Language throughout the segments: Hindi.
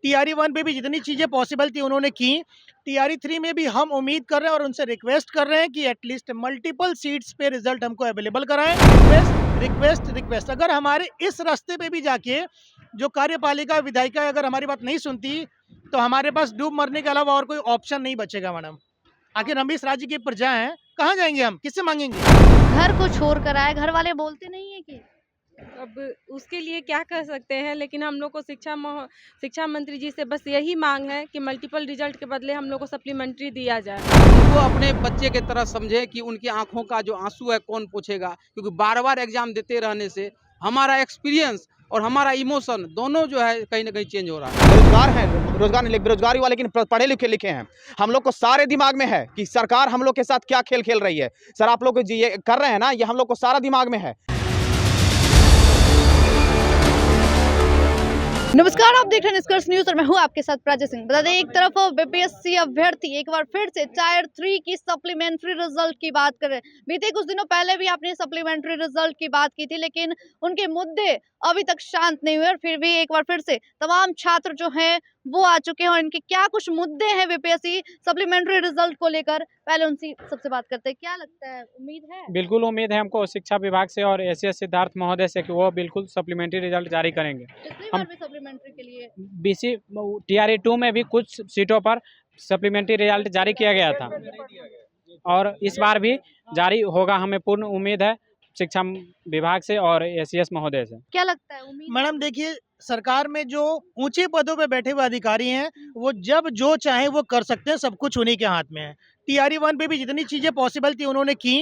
TRE 1 पे भी जितनी चीज़ें पॉसिबल थी उन्होंने की। TRE 3 में भी हम उम्मीद कर रहे हैं और उनसे रिक्वेस्ट कर रहे हैं कि एटलीस्ट मल्टीपल सीट्स पे रिजल्ट हमको अवेलेबल कराएं। रिक्वेस्ट रिक्वेस्ट रिक्वेस्ट, अगर हमारे इस रास्ते पे भी जाके जो कार्यपालिका विधायिका अगर हमारी बात नहीं सुनती तो हमारे पास डूब मरने के अलावा और कोई ऑप्शन नहीं बचेगा मैडम। आखिर हम इस राज्य की प्रजा हैं, कहाँ जाएंगे हम, किससे मांगेंगे? घर को छोड़ कर आए, घर वाले बोलते नहीं है कि अब उसके लिए क्या कह सकते हैं, लेकिन हम लोग को शिक्षा मंत्री जी से बस यही मांग है कि मल्टीपल रिजल्ट के बदले हम लोग को सप्लीमेंट्री दिया जाए। उनको अपने बच्चे के तरह समझे कि उनकी आंखों का जो आंसू है कौन पूछेगा, क्योंकि बार बार एग्जाम देते रहने से हमारा एक्सपीरियंस और हमारा इमोशन दोनों जो है कहीं ना कहीं चेंज हो रहा है। बेरोजगार हैं, रोजगार नहीं, बेरोजगारी वाले लेकिन पढ़े लिखे लिखे हैं। हम लोग को सारे दिमाग में है कि सरकार हम लोग के साथ क्या खेल खेल रही है। सर आप लोग ये कर रहे हैं ना, ये हम लोग को सारा दिमाग में है। नमस्कार, आप देख रहे हैं निष्कर्ष न्यूज और मैं हूं आपके साथ प्राची सिंह। बता दें, एक तरफ बीपीएससी अभ्यर्थी एक बार फिर से टायर 3 की सप्लीमेंट्री रिजल्ट की बात कर रहे हैं। बीते कुछ दिनों पहले भी आपने सप्लीमेंट्री रिजल्ट की बात की थी, लेकिन उनके मुद्दे अभी तक शांत नहीं हुए और फिर भी एक बार फिर से तमाम छात्र जो हैं वो आ चुके हैं और इनके क्या कुछ मुद्दे हैं बीपीएससी सप्लीमेंट्री रिजल्ट को लेकर, पहले उनसे सबसे बात करते हैं। क्या लगता है, उम्मीद है? बिल्कुल उम्मीद है हमको शिक्षा विभाग से और एसीएस सिद्धार्थ महोदय से कि वो बिल्कुल सप्लीमेंट्री रिजल्ट जारी करेंगे। पिछली बार भी सप्लीमेंट्री के लिए बीसी TRE 2 में भी कुछ सीटों पर सप्लीमेंट्री रिजल्ट जारी किया गया था और इस बार भी जारी होगा, हमें पूर्ण उम्मीद है शिक्षा विभाग से और एसीएस महोदय से। क्या लगता है, उम्मीद? मैडम देखिए, सरकार में जो ऊंचे पदों पे बैठे हुए अधिकारी हैं वो जब जो चाहे वो कर सकते हैं, सब कुछ उन्हीं के हाथ में है। TRE 1 पे भी जितनी चीज़ें पॉसिबल थी उन्होंने की।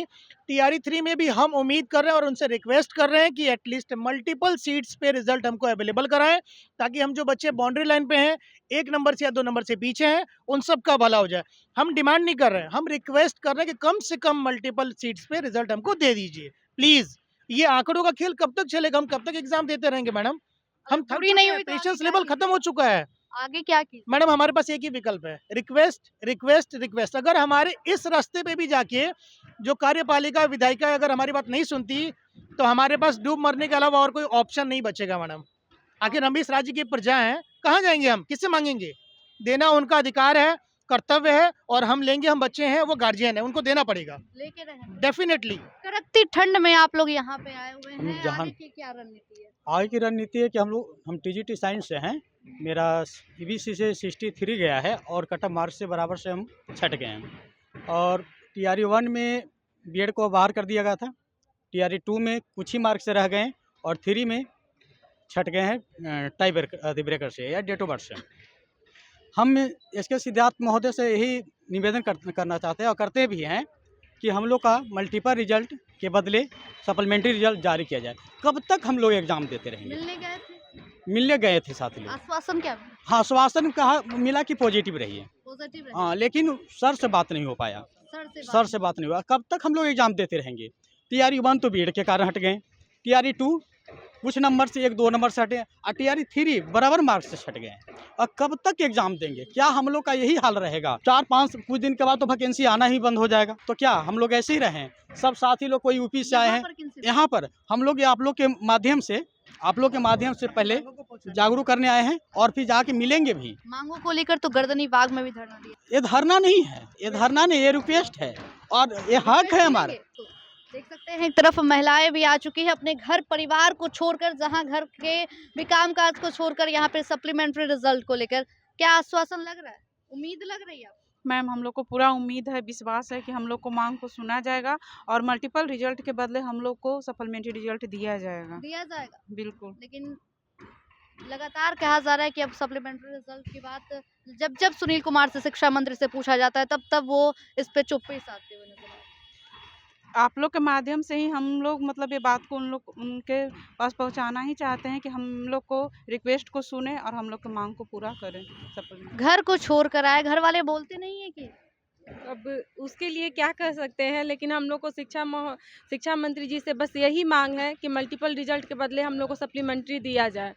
TRE 3 में भी हम उम्मीद कर रहे हैं और उनसे रिक्वेस्ट कर रहे हैं कि एटलीस्ट मल्टीपल सीट्स पे रिजल्ट हमको अवेलेबल कराएं, ताकि हम जो बच्चे बाउंड्री लाइन पे हैं, 1 नंबर से या 2 नंबर से पीछे हैं, उन सब का भला हो जाए। हम डिमांड नहीं कर रहे हैं, हम रिक्वेस्ट कर रहे हैं कि कम से कम मल्टीपल सीट्स पे रिजल्ट हमको दे दीजिए प्लीज़। ये आंकड़ों का खेल कब तक चलेगा? हम कब तक एग्जाम देते रहेंगे मैडम? हम थक पूरी चुके नहीं हैं, हुई तो पेशेंस आगे लेवल क्या खत्म हो चुका है। आगे क्या की? मैडम हमारे पास एक ही विकल्प है, रिक्वेस्ट रिक्वेस्ट रिक्वेस्ट। अगर हमारे इस रास्ते पे भी जाके जो कार्यपालिका विधायिका अगर हमारी बात नहीं सुनती तो हमारे पास डूब मरने के अलावा और कोई ऑप्शन नहीं बचेगा मैडम। आखिर हम इस राज्य की प्रजा हैं, कहाँ जाएंगे हम, किससे मांगेंगे? देना उनका अधिकार है, कर्तव्य है, और हम लेंगे, हम बच्चे हैं, वो गार्जियन है, उनको देना पड़ेगा लेके रहेंगे। डेफिनेटली। कड़कती ठंड में आप लोग यहाँ पे आए हुए हैं, जहाँ- आगे की क्या रणनीति है? आगे की रणनीति है कि हम TGT साइंस से हैं। मेरा EBC से 63 गया है और कट ऑफ मार्क्स से बराबर से हम छट गए हैं। और TRE 1 में BED को बाहर कर दिया गया था। TRE 2 में कुछ ही मार्क्स से रह गए और 3 में छट गए हैं टाई ब्रेकर से या डेट ऑफ बर्थ से। हम इसके सिद्धार्थ महोदय से यही निवेदन करना चाहते हैं और करते भी हैं कि हम लोग का मल्टीपल रिजल्ट के बदले सप्लीमेंट्री रिजल्ट जारी किया जाए। कब तक हम लोग एग्जाम देते रहेंगे? मिलने गए थे, मिलने गए थे साथ लोग। आश्वासन क्या हाँ, आश्वासन कहा मिला कि पॉजिटिव रही है। पॉजिटिव हाँ, लेकिन सर से बात नहीं हो पाया। सर से बात नहीं हुआ। कब तक हम लोग एग्जाम देते रहेंगे? TRE 1 तो BED के कारण हट गए, TRE 2 कुछ नंबर से 1-2 नंबर से हटे और TRE 3 बराबर मार्क्स से छट गए। और कब तक एग्जाम देंगे? क्या हम लोग का यही हाल रहेगा? 4-5 कुछ दिन के बाद तो वैकेंसी आना ही बंद हो जाएगा। तो क्या हम लोग ऐसे ही रहें? सब साथी लोग कोई यूपी से आए हैं, यहाँ पर हम लोग आप लोग के माध्यम से पहले जागरूक करने आए हैं और फिर जाके मिलेंगे भी। मांगों को लेकर तो गर्दनी बाग में भी धरना दिया। ये धरना नहीं है, ये धरना नहीं, ये रिक्वेस्ट है और ये हक है हमारा। देख सकते हैं, एक तरफ महिलाएं भी आ चुकी है अपने घर परिवार को छोड़कर, जहां घर के भी कामकाज को छोड़कर यहाँ पे सप्लीमेंट्री रिजल्ट को लेकर। क्या आश्वासन लग रहा है, उम्मीद लग रही है आपको? मैम, हम लोग को पूरा उम्मीद है, विश्वास है कि हम लोग को मांग को सुना जाएगा और मल्टीपल रिजल्ट के बदले हम लोग को सप्लीमेंट्री रिजल्ट दिया जाएगा। दिया जाएगा बिल्कुल। लेकिन लगातार कहा जा रहा है कि अब सप्लीमेंट्री रिजल्ट की बात जब सुनील कुमार से, शिक्षा मंत्री से पूछा जाता है, तब वो इस पे चुप्पी साधते हुए नजर आते हैं। आप लोग के माध्यम से ही हम लोग मतलब ये बात को उनके पास पहुंचाना ही चाहते हैं कि हम लोग को रिक्वेस्ट को सुने और हम लोग की मांग को पूरा करें। घर को छोड़ कर आए, घर वाले बोलते नहीं है कि अब उसके लिए क्या कह सकते हैं, लेकिन हम लोग को शिक्षा मंत्री जी से बस यही मांग है कि मल्टीपल रिजल्ट के बदले हम लोग को सप्लीमेंट्री दिया जाए।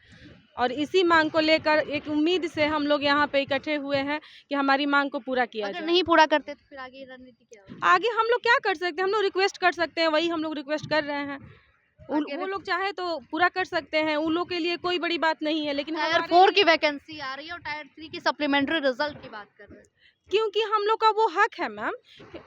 और इसी मांग को लेकर एक उम्मीद से हम लोग यहाँ पे इकट्ठे हुए हैं कि हमारी मांग को पूरा किया जाए। अगर नहीं पूरा करते तो फिर आगे रणनीति क्या होगी? आगे हम लोग क्या कर सकते हैं? हम लोग रिक्वेस्ट कर सकते हैं, वही हम लोग रिक्वेस्ट कर रहे हैं। वो लोग चाहे तो पूरा कर सकते हैं, उन लोग के लिए कोई बड़ी बात नहीं है, लेकिन टायर हमारे 4 लिए- की वैकेंसी आ रही है और टायर 3 की सप्लीमेंट्री रिजल्ट की बात कर रहे हैं। क्योंकि हम लोग का वो हक है मैम।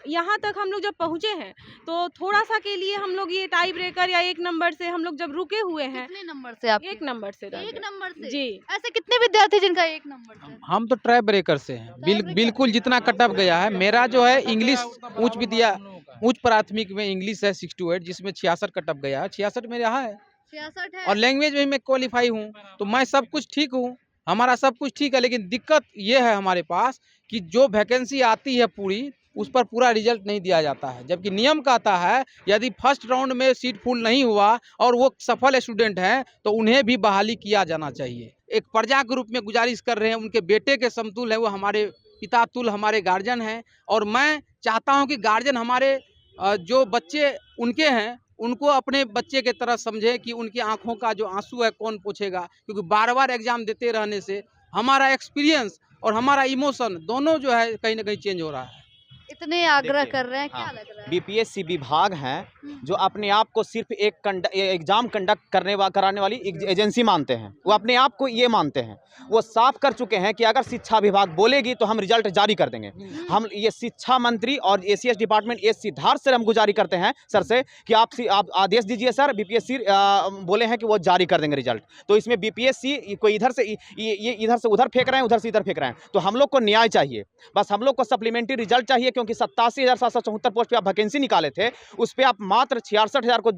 यहाँ तक हम लोग जब पहुँचे हैं तो थोड़ा सा के लिए हम लोग ये टाई ब्रेकर या 1 नंबर से हम लोग जब रुके हुए हैं। कितने नंबर से आप? 1 नंबर से रह 1 गए। नंबर से? जी। ऐसे कितने विद्यार्थी जिनका 1 नंबर से? हम तो ट्राई ब्रेकर से हैं। ब्रेकर? बिल्कुल जितना कटअप गया है मेरा जो है इंग्लिश उच्च विद्या उच्च प्राथमिक में इंग्लिश है 6 to 8 जिसमें 66 कटअप गया है। 66 मेरे यहाँ है 66 है। और लैंग्वेज में मैं क्वालिफाई हूँ, तो मैं सब कुछ ठीक हूँ, हमारा सब कुछ ठीक है। लेकिन दिक्कत ये है हमारे पास कि जो वैकेंसी आती है पूरी उस पर पूरा रिजल्ट नहीं दिया जाता है, जबकि नियम कहता है यदि फर्स्ट राउंड में सीट फुल नहीं हुआ और वो सफल स्टूडेंट हैं तो उन्हें भी बहाली किया जाना चाहिए। एक प्रजा के रूप में गुजारिश कर रहे हैं, उनके बेटे के समतुल्य है, वो हमारे पिता तुल हमारे गार्जियन हैं और मैं चाहता हूं कि गार्जियन हमारे जो बच्चे उनके हैं उनको अपने बच्चे के तरह समझे कि उनकी आंखों का जो आंसू है कौन पोंछेगा, क्योंकि बार बार एग्जाम देते रहने से हमारा एक्सपीरियंस और हमारा इमोशन दोनों जो है कहीं ना कहीं चेंज हो रहा है। इतने आग्रह देखिए, कर रहे हैं, क्या हाँ, लग रहा है? बीपीएससी विभाग हैं जो अपने आप को सिर्फ एक एग्जाम कंडक्ट कराने वाली एजेंसी मानते हैं। वो अपने आप को ये मानते हैं, वो साफ कर चुके हैं कि अगर शिक्षा विभाग बोलेगी तो हम रिजल्ट जारी कर देंगे। हम ये शिक्षा मंत्री और एसीएस डिपार्टमेंट एस सिद्धार्थ से हम गुजारिश करते हैं सर से कि आप आदेश दीजिए सर, बीपीएससी बोले हैं कि वो जारी कर देंगे रिजल्ट, तो इसमें बीपीएससी कोई इधर से ये इधर से उधर फेंक रहे हैं, उधर से इधर फेंक रहे हैं, तो हम लोग को न्याय चाहिए। बस हम लोग को सप्लीमेंट्री रिजल्ट चाहिए, क्योंकि 87,774 पोस्ट पे आप वैकेंसी निकाले थे, उस पे आप मात्र 66,000 को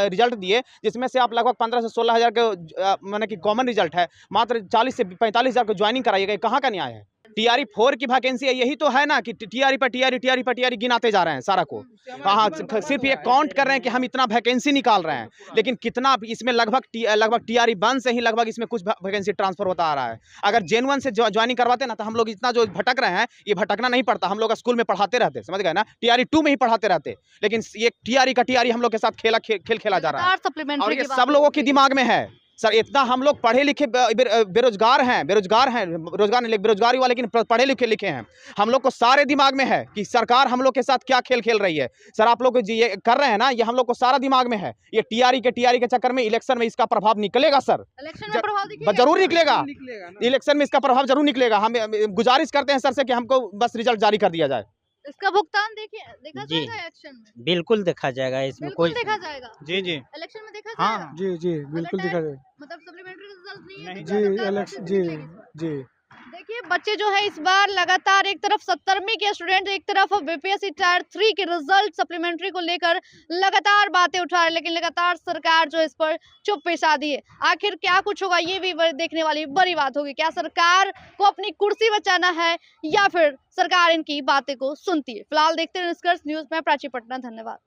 रिजल्ट दिए, जिसमें से आप लगभग 15 से 16,000 के माने कि कॉमन रिजल्ट है, मात्र 40 से 45,000 को ज्वाइनिंग कराइएगा। कहाँ का न्याय है? टीआरई 4 की वैकेंसी है, यही तो है ना कि टीआरई पर टीआरई गिनाते जा रहे हैं सारा को। हाँ, सिर्फ ये काउंट कर रहे हैं कि हम इतना वैकेंसी निकाल रहे हैं, लेकिन कितना इसमें लगभग टीआरई 1 से ही लगभग इसमें कुछ वैकेंसी ट्रांसफर होता आ रहा है। अगर जेन 1 से ज्वाइनिंग करवाते ना तो हम लोग इतना जो भटक रहे हैं, ये भटकना नहीं पड़ता। हम लोग स्कूल में पढ़ाते रहते, समझ गए ना, टीआरई 2 में ही पढ़ाते रहते, लेकिन ये टीआरई हम लोग के साथ खेल खेला जा रहा है सप्लीमेंट्री और ये की बात सब लोगों के हो रही है। दिमाग में है। सर इतना हम लोग पढ़े लिखे बेरोजगार हैं, बेरोजगारी वाले, लेकिन पढ़े लिखे हैं। हम लोग को सारे दिमाग में है कि सरकार हम लोग के साथ क्या खेल खेल रही है। सर आप लोग ये कर रहे हैं ना, ये हम लोग को सारा दिमाग में है। ये टीआरई के चक्कर में इलेक्शन में इसका प्रभाव निकलेगा सर, इलेक्शन में प्रभाव दिखेगा? जरूर निकलेगा। इलेक्शन में इसका प्रभाव जरूर निकलेगा। हम गुजारिश करते हैं सर से कि हमको बस रिजल्ट जारी कर दिया जाए। इसका भुगतान देखा जी। जाएगा इलेक्शन में? बिल्कुल देखा जाएगा, इसमें बिल्कुल कोई देखा जाएगा। जी जी इलेक्शन में देखा हाँ, जाएगा? जी जी बिल्कुल अगर दिखा टाइम- दे मतलब सप्लीमेंट्री रिजल्ट नहीं है जी तो सरकार इलेक्शन वापस जी निकलेगी इसमें। जी देखिए बच्चे जो है इस बार लगातार एक तरफ 70वीं के स्टूडेंट, एक तरफ बीपीएससी टायर 3 के रिजल्ट सप्लीमेंट्री को लेकर लगातार बातें उठा रहे, लेकिन लगातार सरकार जो इस पर चुप पेशादी है। आखिर क्या कुछ होगा ये भी देखने वाली बड़ी बात होगी। क्या सरकार को अपनी कुर्सी बचाना है या फिर सरकार इनकी बातें को सुनती है? फिलहाल देखते हैं निष्कर्ष न्यूज में। प्राची पटना, धन्यवाद।